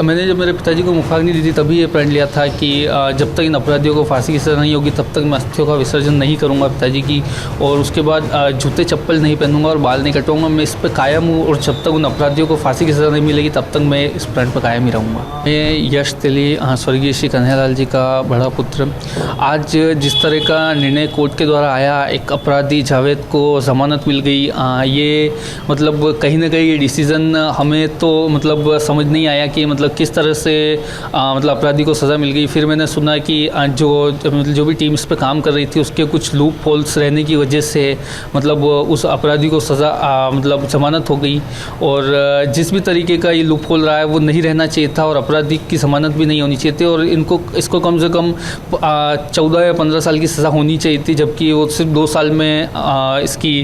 मैंने जब मेरे पिताजी को मुखाग्नि दी थी तभी ये प्रण लिया था कि जब तक इन अपराधियों को फांसी की सज़ा नहीं होगी तब तक मैं अस्थियों का विसर्जन नहीं करूँगा पिताजी की, और उसके बाद जूते चप्पल नहीं पहनूंगा और बाल नहीं कटवाऊँगा। मैं इस पर कायम हूँ और जब तक उन अपराधियों को फांसी की सज़ा नहीं मिलेगी तब तक मैं इस प्रण पर कायम ही रहूँगा। मैं यश तेली, स्वर्गीय श्री कन्हैयालाल जी का बड़ा पुत्र, आज जिस तरह का निर्णय कोर्ट के द्वारा आया, एक अपराधी जावेद को ज़मानत मिल गई, ये मतलब कहीं ना कहीं ये डिसीज़न हमें तो मतलब समझ नहीं आया कि मतलब किस तरह से मतलब अपराधी को सज़ा मिल गई। फिर मैंने सुना कि जो भी टीम इस पे काम कर रही थी उसके कुछ लूप होल्स रहने की वजह से मतलब उस अपराधी को सज़ा मतलब ज़मानत हो गई, और जिस भी तरीके का ये लूप होल रहा है वो नहीं रहना चाहिए था और अपराधी की ज़मानत भी नहीं होनी चाहिए थी, और इसको कम से कम 14 या 15 साल की सज़ा होनी चाहिए थी, जबकि वो सिर्फ 2 साल में इसकी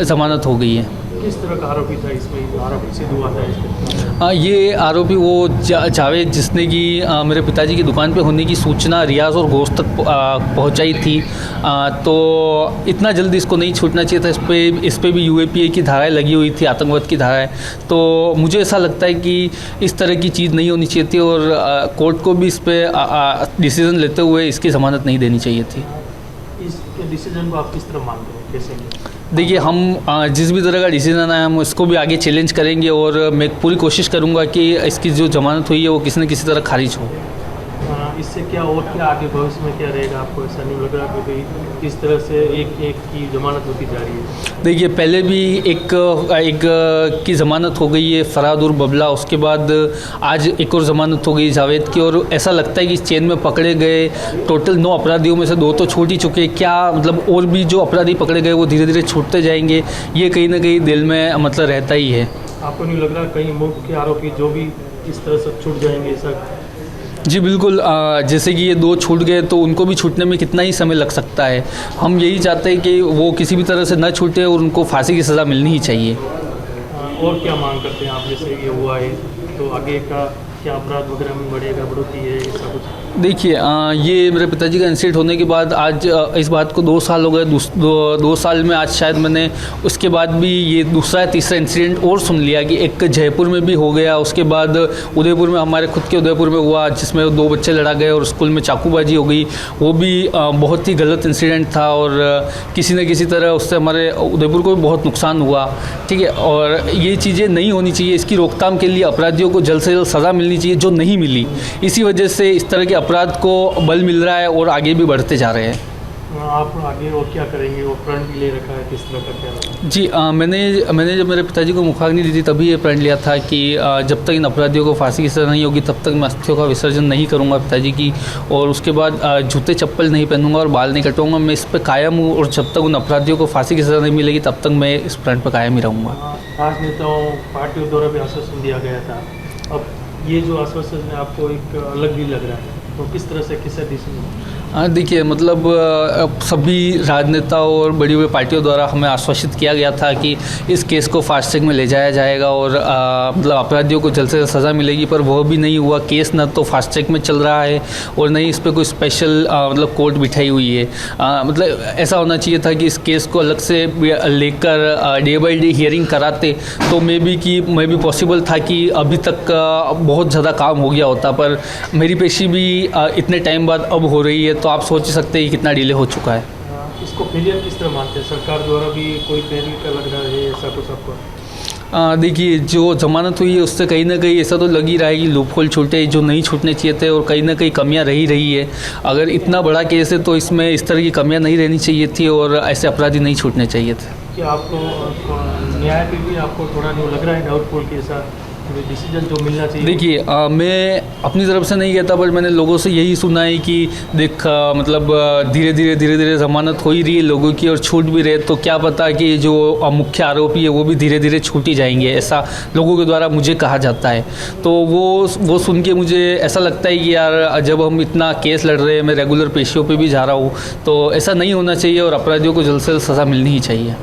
ज़मानत हो गई है। किस तरह का आरोपी था इसमें, आरोपी सिद्ध हुआ था इसमें? ये आरोपी वो जावेद जिसने कि मेरे पिताजी की दुकान पे होने की सूचना रियाज और गोश्त तक पहुंचाई थी, तो इतना जल्दी इसको नहीं छूटना चाहिए था। इस पे भी यूएपीए की धाराएं लगी हुई थी, आतंकवाद की धाराएं, तो मुझे ऐसा लगता है कि इस तरह की चीज़ नहीं होनी चाहिए थी और कोर्ट को भी इस पर डिसीज़न लेते हुए इसकी ज़मानत नहीं देनी चाहिए थी। इस डिसीजन को आप किस तरह मानते हैं, कैसे? देखिए, हम जिस भी तरह का डिसीजन है हम उसको भी आगे चैलेंज करेंगे और मैं पूरी कोशिश करूंगा कि इसकी जो ज़मानत हुई है वो किसी न किसी तरह खारिज हो। इससे क्या और क्या आगे भविष्य में क्या रहेगा, आपको ऐसा नहीं लग रहा कि किस तरह से एक की ज़मानत होती जा रही है? देखिए, पहले भी एक की ज़मानत हो गई है, फराद और बबला, उसके बाद आज एक और ज़मानत हो गई जावेद की, और ऐसा लगता है कि इस चेन में पकड़े गए टोटल 9 अपराधियों में से 2 तो छूट ही चुके हैं। क्या मतलब और भी जो अपराधी पकड़े गए वो धीरे धीरे छूटते जाएंगे, ये कहीं ना कहीं दिल में मतलब रहता ही है। आपको नहीं लग रहा कहीं मुख्य आरोपी जो भी इस तरह से छूट जाएंगे ऐसा? जी बिल्कुल, जैसे कि ये 2 छूट गए तो उनको भी छूटने में कितना ही समय लग सकता है। हम यही चाहते हैं कि वो किसी भी तरह से न छूटे और उनको फांसी की सज़ा मिलनी ही चाहिए। और क्या मांग करते हैं आप, जैसे ये हुआ है तो आगे का क्या अपराध वगैरह में बढ़ेगा, बढ़ोतरी है, ऐसा कुछ? देखिए, ये मेरे पिताजी का इंसिडेंट होने के बाद आज इस बात को 2 साल हो गए। 2 साल में आज शायद मैंने उसके बाद भी ये दूसरा या तीसरा इंसिडेंट और सुन लिया कि एक जयपुर में भी हो गया, उसके बाद उदयपुर में, हमारे खुद के उदयपुर में हुआ जिसमें 2 बच्चे लड़ा गए और स्कूल में चाकूबाजी हो गई। वो भी बहुत ही गलत इंसिडेंट था और किसी न किसी तरह उससे हमारे उदयपुर को भी बहुत नुकसान हुआ। ठीक है, और ये चीज़ें नहीं होनी चाहिए। इसकी रोकथाम के लिए अपराधियों को जल्द से जल्द सज़ा मिलनी चाहिए जो नहीं मिली। इसी वजह से इस तरह के अपराध को बल मिल रहा है और आगे भी बढ़ते जा रहे हैं। आप आगे और क्या करेंगे, वो प्रण भी ले रखा है, किस तरह का क्या? जी, मैंने जब मेरे पिताजी को मुखाग्नि दी थी तभी ये प्रण लिया था कि जब तक इन अपराधियों को फांसी की सज़ा नहीं होगी तब तक मैं अस्थियों का विसर्जन नहीं करूंगा पिताजी की, और उसके बाद जूते चप्पल नहीं पहनूंगा और बाल नहीं कटवाऊंगा। मैं इस पर कायम हूँ और जब तक उन अपराधियों को फांसी की सज़ा नहीं मिलेगी तब तक मैं इस प्रण पर कायम ही रहूँगा। राजनेताओं, पार्टियों द्वारा भी आश्वासन दिया गया था, अब ये जो आश्वासन है आपको एक अलग भी लग रहा है, तो किस तरह से, किस दिशा में? देखिए, मतलब सभी राजनेताओं और बड़ी बड़ी पार्टियों द्वारा हमें आश्वासित किया गया था कि इस केस को फास्ट ट्रैक में ले जाया जाएगा और मतलब अपराधियों को जल्द से जल्द सज़ा मिलेगी, पर वह भी नहीं हुआ। केस न तो फास्ट ट्रैक में चल रहा है और न ही इस पर कोई स्पेशल मतलब कोर्ट बिठाई हुई है। मतलब ऐसा होना चाहिए था कि इस केस को अलग से लेकर डे बाई डे हियरिंग कराते तो मे बी पॉसिबल था कि अभी तक बहुत ज़्यादा काम हो गया होता, पर मेरी पेशी भी इतने टाइम बाद अब हो रही है, तो आप सोच ही सकते हैं कितना डिले हो चुका है। इसको फेलियर किस तरह मानते हैं? सरकार द्वारा भी कोई फेलियर का लग रहा है ऐसा कुछ आपको? देखिए, जो ज़मानत हुई है उससे कहीं ना कहीं ऐसा तो लग ही रहा है कि लूप होल छूटे जो नहीं छूटने चाहिए थे और कहीं ना कहीं कमियां रही है। अगर इतना बड़ा केस है तो इसमें इस तरह की कमियां नहीं रहनी चाहिए थी और ऐसे अपराधी नहीं छूटने चाहिए थे। क्या आपको न्याय पे भी आपको थोड़ा नहीं लग रहा है डाउटफुल कि ऐसा डिसीजन जो मिलना चाहिए? देखिए, मैं अपनी तरफ से नहीं कहता, पर मैंने लोगों से यही सुना है कि मतलब धीरे धीरे ज़मानत हो ही रही है लोगों की और छूट भी रहे, तो क्या पता कि जो मुख्य आरोपी है वो भी धीरे धीरे छूट ही जाएंगे, ऐसा लोगों के द्वारा मुझे कहा जाता है। तो वो सुन के मुझे ऐसा लगता है कि यार, जब हम इतना केस लड़ रहे हैं, मैं रेगुलर पेशियों पर भी जा रहा हूँ, तो ऐसा नहीं होना चाहिए और अपराधियों को जल्द से जल्द सज़ा मिलनी ही चाहिए।